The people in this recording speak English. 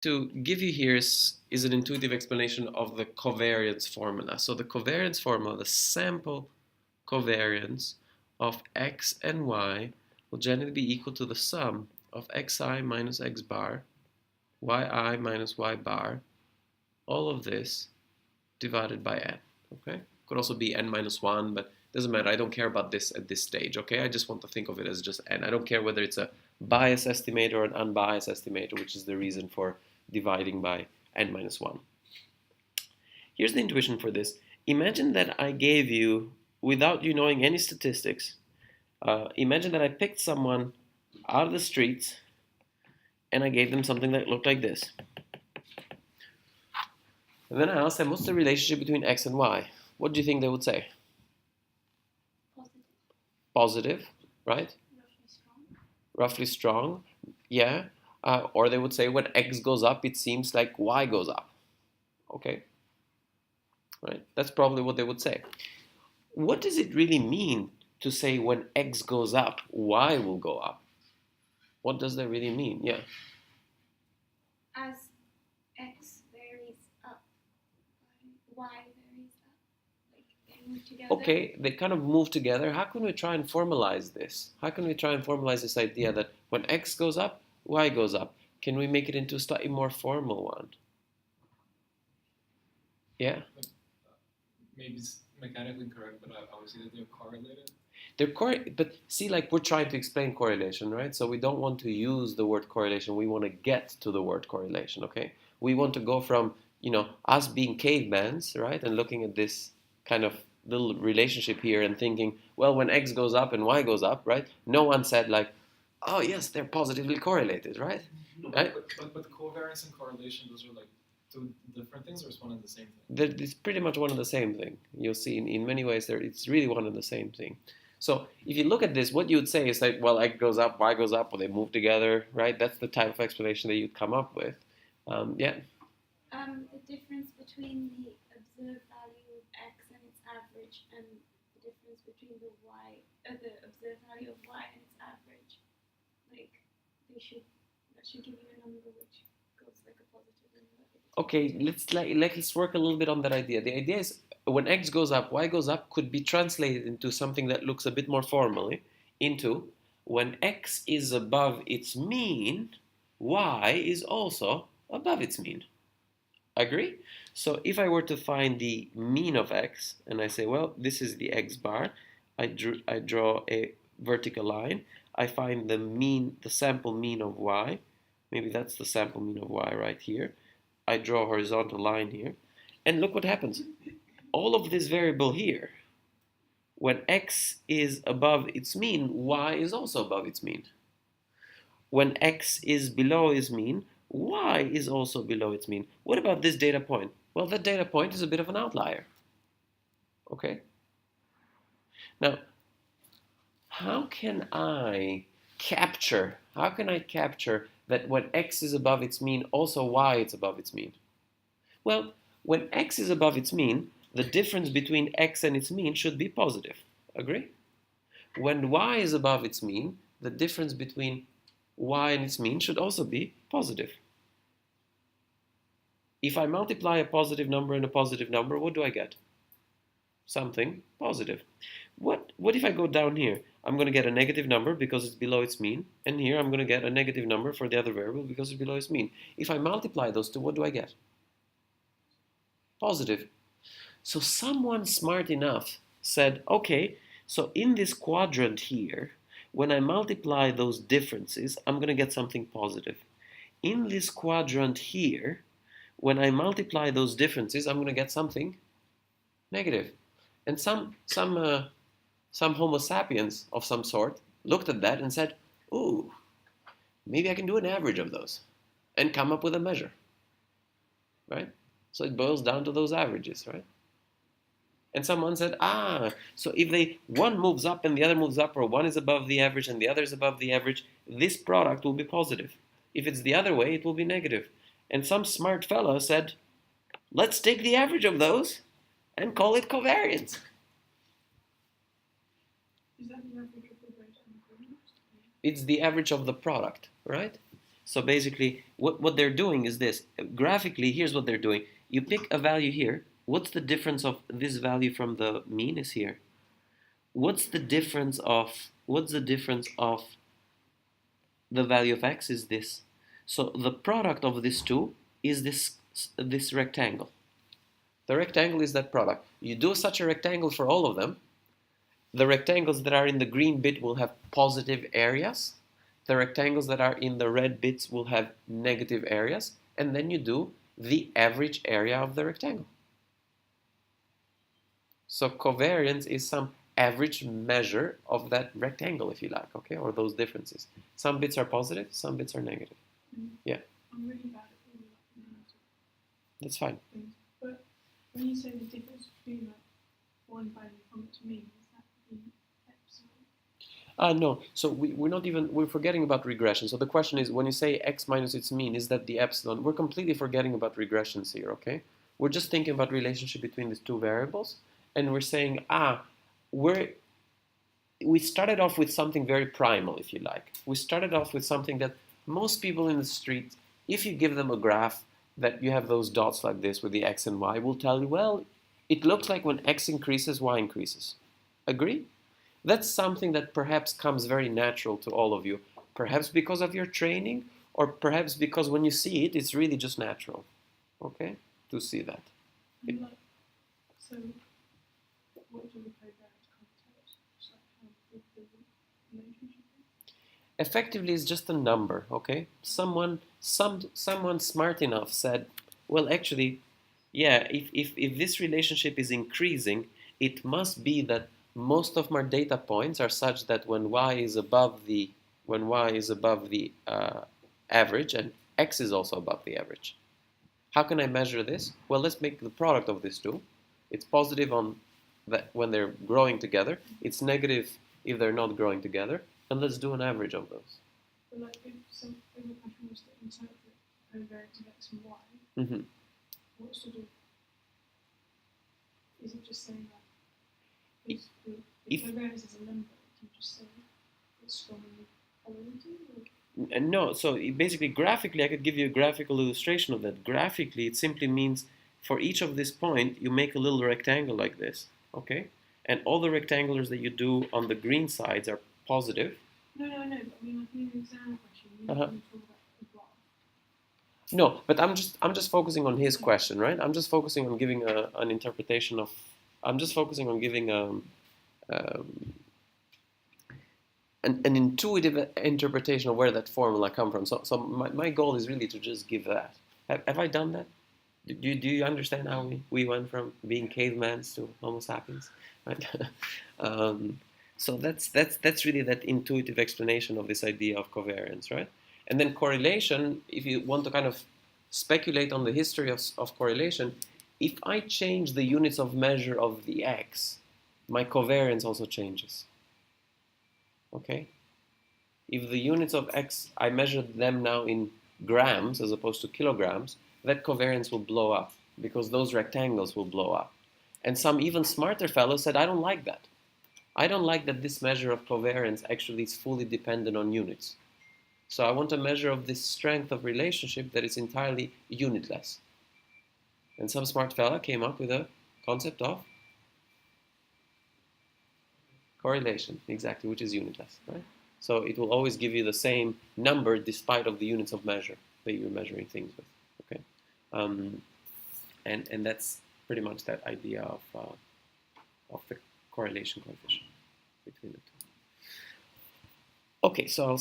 to give you here is an intuitive explanation of the covariance formula. So the covariance formula, the sample covariance of x and y will generally be equal to the sum of xi minus x bar, yi minus y bar, all of this divided by n, okay? Could also be n minus 1, but doesn't matter. I don't care about this at this stage, okay? I just want to think of it as just n. I don't care whether it's a biased estimator or an unbiased estimator, which is the reason for dividing by n minus 1. Here's the intuition for this. Imagine that I gave you, without you knowing any statistics, imagine that I picked someone out of the streets and I gave them something that looked like this. And then I asked them, what's the relationship between x and y? What do you think they would say? Positive, right? Roughly strong, yeah. Or they would say when x goes up, it seems like y goes up. Okay, right? That's probably what they would say. What does it really mean to say when x goes up, y will go up? What does that really mean? Yeah. As x varies up, y varies up. Like they move together. Okay, they kind of move together. How can we try and formalize this? How can we try and formalize this idea that when x goes up, y goes up? Can we make it into a slightly more formal one? Yeah? Maybe it's mechanically correct, but I would say that they're correlated. But see, like we're trying to explain correlation, right? So we don't want to use the word correlation. We want to get to the word correlation, okay? We want to go from, us being cavemans, right? And looking at this kind of little relationship here and thinking, well, when x goes up and y goes up, right? No one said like, oh yes, they're positively correlated, right? No, right? But covariance and correlation, those are like two different things, or is one and the same thing? It's pretty much one and the same thing. You'll see in many ways it's really one and the same thing. So if you look at this, what you would say is like, well, x goes up, y goes up, or they move together, right? That's the type of explanation that you'd come up with. Yeah. The difference between the observed value of x and its average, and the difference between the observed value of y and its average, like that should give you a number which goes like a positive number. Okay, let's work a little bit on that idea. The idea is when x goes up, y goes up could be translated into something that looks a bit more formally into when x is above its mean, y is also above its mean. Agree? So if I were to find the mean of x, and I say, well, this is the x bar, I draw a vertical line, I find the sample mean of y, maybe that's the sample mean of y right here, I draw a horizontal line here, and look what happens. All of this variable here, when x is above its mean, y is also above its mean. When x is below its mean, y is also below its mean. What about this data point? Well, that data point is a bit of an outlier. Okay? Now, how can I capture that when x is above its mean, also y is above its mean? Well, when x is above its mean, the difference between x and its mean should be positive. Agree? When y is above its mean, the difference between y and its mean should also be positive. If I multiply a positive number and a positive number, what do I get? Something positive. What if I go down here? I'm going to get a negative number because it's below its mean, and here I'm going to get a negative number for the other variable because it's below its mean. If I multiply those two, what do I get? Positive. So someone smart enough said, okay, so in this quadrant here, when I multiply those differences, I'm going to get something positive. In this quadrant here, when I multiply those differences, I'm going to get something negative. And some Homo sapiens of some sort looked at that and said, ooh, maybe I can do an average of those and come up with a measure, right? So it boils down to those averages, right? And someone said, so if one moves up and the other moves up, or one is above the average and the other is above the average, this product will be positive. If it's the other way, it will be negative. And some smart fellow said, let's take the average of those and call it covariance. Is that the average of the right and the covariance? It's the average of the product, right? So basically, what they're doing is this. Graphically, here's what they're doing. You pick a value here. What's the difference of this value from the mean is here? What's the difference of the value of x is this. So the product of these two is this rectangle. The rectangle is that product. You do such a rectangle for all of them. The rectangles that are in the green bit will have positive areas. The rectangles that are in the red bits will have negative areas. And then you do the average area of the rectangle. So covariance is some average measure of that rectangle, if you like, okay, or those differences. Some bits are positive, some bits are negative. Yeah. I'm really bad at all that. That's fine. Things. But when you say the difference between like one value from its mean, is that the epsilon? No, so we're forgetting about regression. So the question is, when you say x minus its mean, is that the epsilon? We're completely forgetting about regressions here, okay? We're just thinking about relationship between these two variables, and we're saying, we started off with something very primal, if you like. We started off with something that most people in the street, if you give them a graph that you have those dots like this with the x and y, will tell you, well, it looks like when x increases, y increases. Agree? That's something that perhaps comes very natural to all of you, perhaps because of your training, or perhaps because when you see it, it's really just natural, okay, to see that. So, what do the covariance context? Just like how big the relationship is? Effectively, it's just a number, okay? Someone smart enough said, well, actually, yeah, if this relationship is increasing, it must be that most of my data points are such that when y is above the average and x is also above the average. How can I measure this? Well, let's make the product of these two. It's positive on that when they're growing together. It's negative if they're not growing together. And let's do an average of those. But like if the question was to interpret covariance of x and y, Mm-hmm. what sort of is it just saying that if covariance is a number, can you just say it's strongly correlated? No, so basically graphically, I could give you a graphical illustration of that. Graphically, it simply means for each of this point, you make a little rectangle like this, okay? And all the rectangulars that you do on the green sides are positive. No, but I mean, like in an exam question, you Uh-huh. talk about the graph. No, but I'm just focusing on his question, right? I'm just focusing on giving an interpretation of. I'm just focusing on giving um, an intuitive interpretation of where that formula come from. So my goal is really to just give that. Have I done that? Do you understand how we went from being cavemans to Homo sapiens? Right? So that's really that intuitive explanation of this idea of covariance, right? And then correlation, if you want to kind of speculate on the history of correlation, if I change the units of measure of the x, my covariance also changes. Okay? If the units of x, I measure them now in grams as opposed to kilograms, that covariance will blow up because those rectangles will blow up. And some even smarter fellows said, I don't like that. I don't like that this measure of covariance actually is fully dependent on units. So I want a measure of this strength of relationship that is entirely unitless. And some smart fella came up with a concept of correlation, exactly, which is unitless, right? So it will always give you the same number despite of the units of measure that you're measuring things with, okay? And that's pretty much that idea of the correlation coefficient between the two. Okay, so I'll